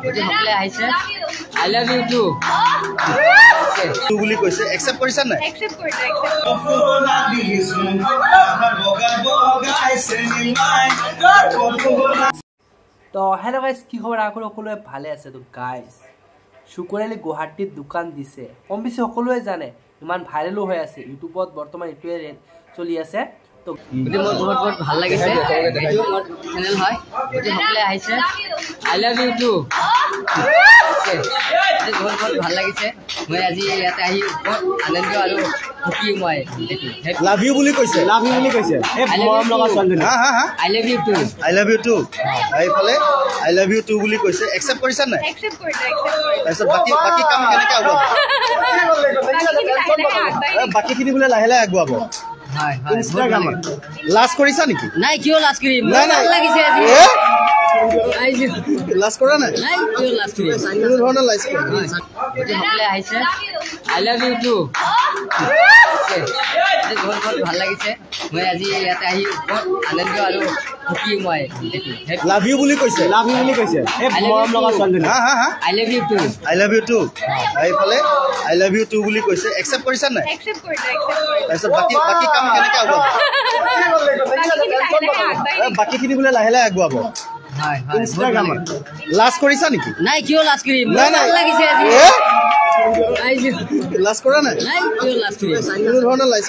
সকলে আহিছে I love you too too বুলি কৈছে একসেপ্ট কৰিছা নাই একসেপ্ট কৰিছে তো হেল্ল' গাইজ কি খবৰ আশা সকলোৱে ভালে আছে তো গাইজ শুকুৰআলি গুৱাহাটীত দোকান দিছে কম বেছি সকলোৱে জানে ইমান ভাইৰেলো হৈ আছে ইউটিউবত বৰ্তমান এইটোৱে চলি আছে তো মোৰ বহুত ভাল লাগিছে এইটো মোৰ চেনেল হয় সকলে আহিছে আই লাভ ইউ টু বহুত ভাল লাগিছে মই আজি ইয়াতে আহি বহুত আনন্দ আৰু সুখী মই লাভ ইউ বুলি কৈছে মৰম লগা ছোৱালীজনী I love you too I love you too এইফালে আই লাভ ইউ টু বুলি কৈছে একসেপ্ট কৰিছা নাই একসেপ্ট কৰিছে তাৰপিছত বাকি কাম কেনেকৈ হ'ব বাকিখিনি বোলে লাহে লাহে আগুৱাব ইনষ্টাগ্ৰামত লাজ কৰিছা নেকি নাই কিয় লাজ কৰিম নাই ভাল লাগিছে আজি লাজ কৰা নাই নাই কিয় লাজ কৰিম কোনো ধৰণৰ লাজ কৰা সকলে আহিছে আই লাভ ইউ টু বহুত ভাল লাগিছে মই আজি ইয়াতে আহি বহুত আনন্দ আৰু সুখী মই লাভ ইউ বুলি কৈছে মৰম লগা ছোৱালীজনী I love you too I love you too এইফালে আই লাভ ইউ টু বুলি কৈছে একসেপ্ট কৰিছা নাই একসেপ্ট কৰিছে তাৰপিছত বাকি কাম কেনেকৈ হ'ব বাকিখিনি বোলে লাহে লাহে আগুৱাব ইনষ্টাগ্ৰামত লাজ কৰিছা নেকি নাই কিয় লাজ কৰিম নাই ভাল লাগিছে আজি লাজ কৰা নাই নাই কিয় লাজ কৰিম কোনো ধৰণৰ লাজ